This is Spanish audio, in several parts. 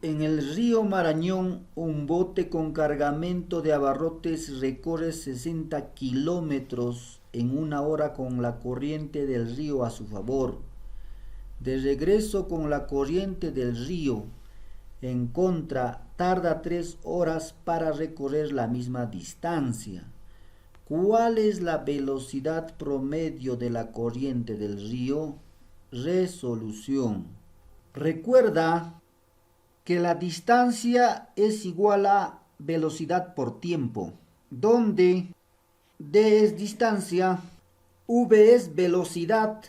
En el río Marañón, un bote con cargamento de abarrotes recorre 60 kilómetros en una hora con la corriente del río a su favor. De regreso con la corriente del río en contra, tarda 3 horas para recorrer la misma distancia. ¿Cuál es la velocidad promedio de la corriente del río? Resolución. Recuerda que la distancia es igual a velocidad por tiempo, donde d es distancia, v es velocidad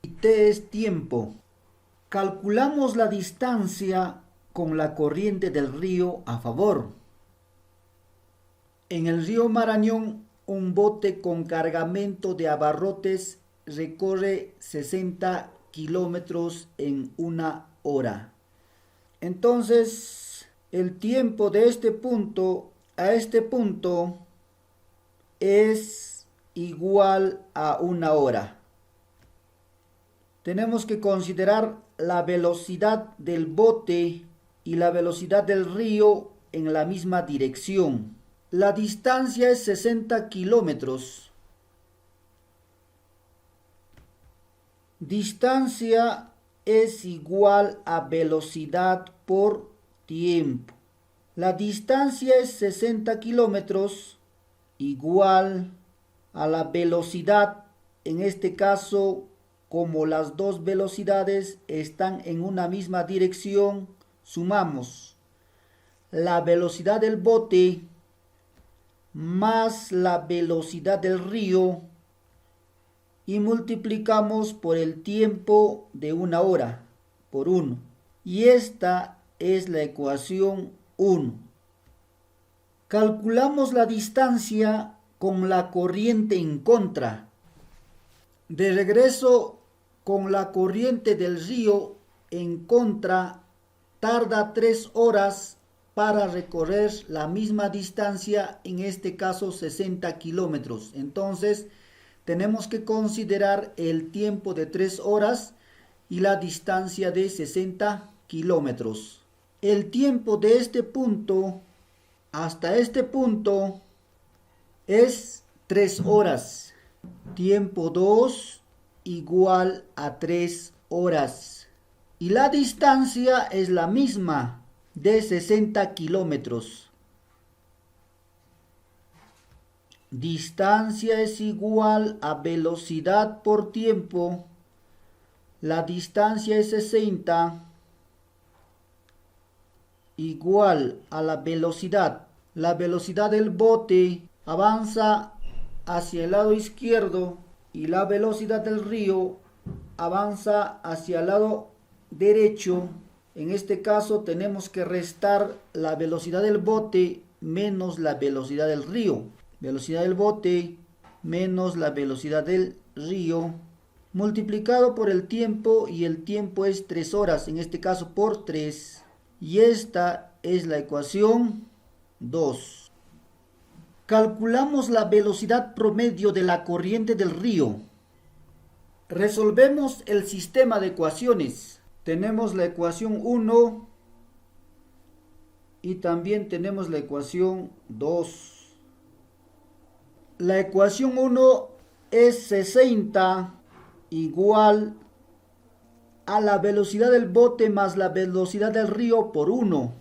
y t es tiempo. Calculamos la distancia con la corriente del río a favor. En el río Marañón, un bote con cargamento de abarrotes recorre 60 kilómetros en una hora. Entonces, el tiempo de este punto a este punto es igual a una hora. Tenemos que considerar la velocidad del bote y la velocidad del río en la misma dirección. La distancia es 60 kilómetros. Distancia es igual a velocidad por tiempo. La distancia es 60 kilómetros igual a la velocidad, en este caso, como las dos velocidades están en una misma dirección, sumamos la velocidad del bote más la velocidad del río y multiplicamos por el tiempo de una hora por 1. Y esta es la ecuación 1. Calculamos la distancia con la corriente en contra. De regreso con la corriente del río en contra, tarda 3 horas para recorrer la misma distancia, en este caso 60 kilómetros. Entonces, tenemos que considerar el tiempo de 3 horas y la distancia de 60 kilómetros. El tiempo de este punto hasta este punto es 3 horas. Tiempo 2 igual a 3 horas. Y la distancia es la misma, de 60 kilómetros. Distancia es igual a velocidad por tiempo. La distancia es 60 igual a la velocidad. La velocidad del bote avanza hacia el lado izquierdo y la velocidad del río avanza hacia el lado derecho. En este caso tenemos que restar la velocidad del bote menos la velocidad del río. Velocidad del bote menos la velocidad del río multiplicado por el tiempo, y el tiempo es 3 horas, en este caso por 3. Y esta es la ecuación 2. Calculamos la velocidad promedio de la corriente del río. Resolvemos el sistema de ecuaciones. Tenemos la ecuación 1 y también tenemos la ecuación 2. La ecuación 1 es 60 igual a la velocidad del bote más la velocidad del río por 1.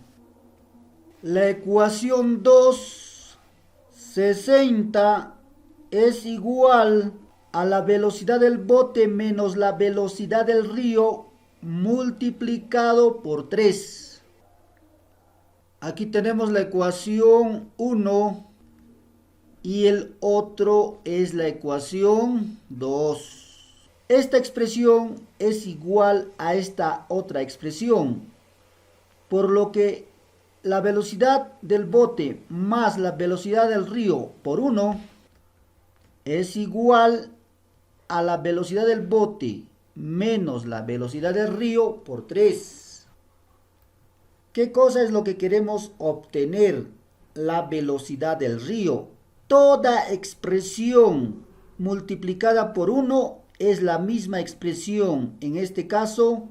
La ecuación 2, 60 es igual a la velocidad del bote menos la velocidad del río multiplicado por 3. Aquí tenemos la ecuación 1 y el otro es la ecuación 2. Esta expresión es igual a esta otra expresión, por lo que la velocidad del bote más la velocidad del río por 1 es igual a la velocidad del bote menos la velocidad del río por 3. ¿Qué cosa es lo que queremos obtener? La velocidad del río. Toda expresión multiplicada por 1 es la misma expresión. En este caso,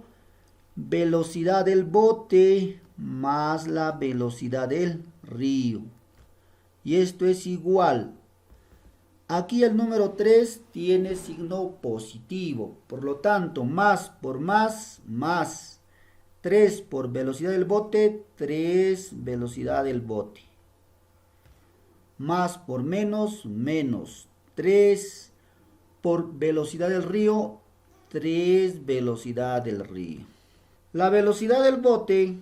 velocidad del bote más la velocidad del río. Y esto es igual. Aquí el número 3 tiene signo positivo. Por lo tanto, más por más, más. 3 por velocidad del bote, 3 velocidad del bote. Más por menos, menos. 3 por velocidad del río, 3 velocidad del río. La velocidad del bote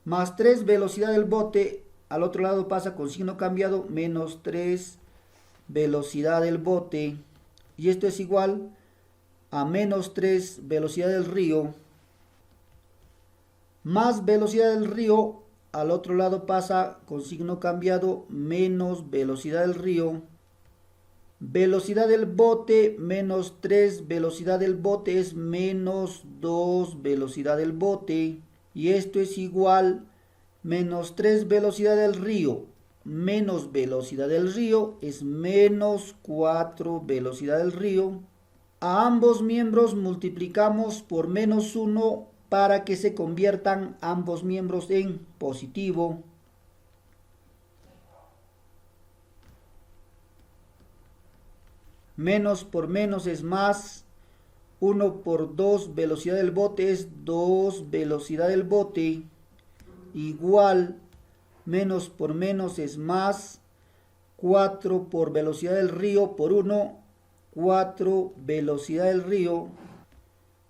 más 3 velocidad del bote, al otro lado pasa con signo cambiado, menos 3 velocidad del bote. Y esto es igual a menos 3 velocidad del río, más velocidad del río, al otro lado pasa con signo cambiado, menos velocidad del río. Velocidad del bote menos 3 velocidad del bote es menos 2 velocidad del bote. Y esto es igual menos 3 velocidad del río menos velocidad del río es menos 4 velocidad del río. A ambos miembros multiplicamos por menos 1 para que se conviertan ambos miembros en positivo. Menos por menos es más. 1 por 2 velocidad del bote es 2 velocidad del bote. Igual. Menos por menos es más. 4 por velocidad del río por 1. 4 velocidad del río.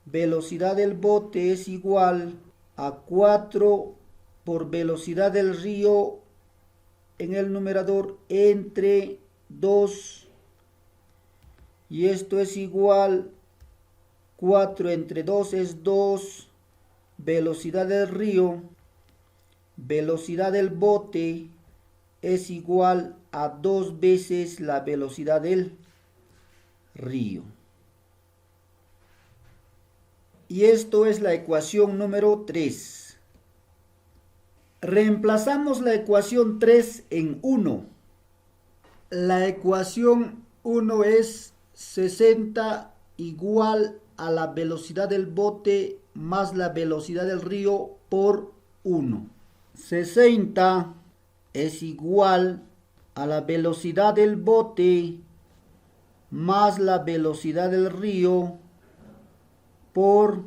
Velocidad del bote es igual a 4 por velocidad del río en el numerador entre 2. Y esto es igual 4 entre 2 es 2. Velocidad del río. Velocidad del bote es igual a 2 veces la velocidad del río. Y esto es la ecuación número 3. Reemplazamos la ecuación 3 en 1. La ecuación 1 es 60 igual a la velocidad del bote más la velocidad del río por 1. 60 es igual a la velocidad del bote más la velocidad del río por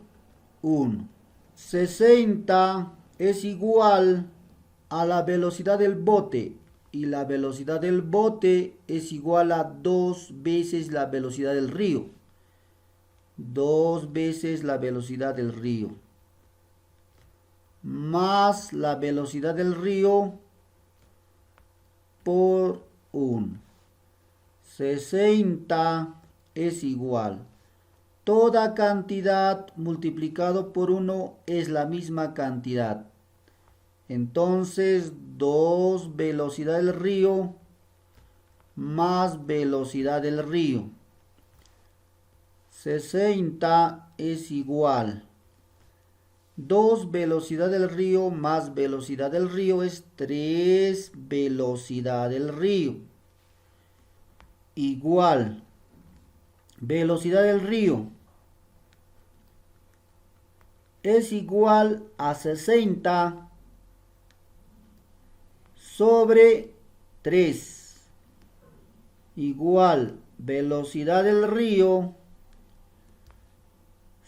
1. 60 es igual a la velocidad del bote y la velocidad del bote es igual a 2 veces la velocidad del río. 2 veces la velocidad del río más la velocidad del río por 1. 60 es igual. Toda cantidad multiplicado por 1 es la misma cantidad. Entonces 2 velocidad del río más velocidad del río. 60 es igual. 2 velocidad del río más velocidad del río es 3 velocidad del río. Igual. Velocidad del río es igual a 60 sobre 3. Igual. Velocidad del río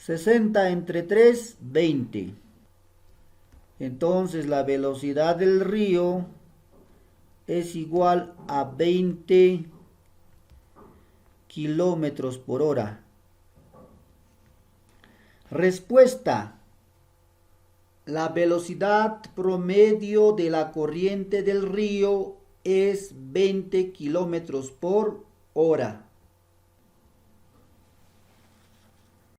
60 entre 3, 20. Entonces la velocidad del río es igual a 20 kilómetros por hora. Respuesta. La velocidad promedio de la corriente del río es 20 kilómetros por hora.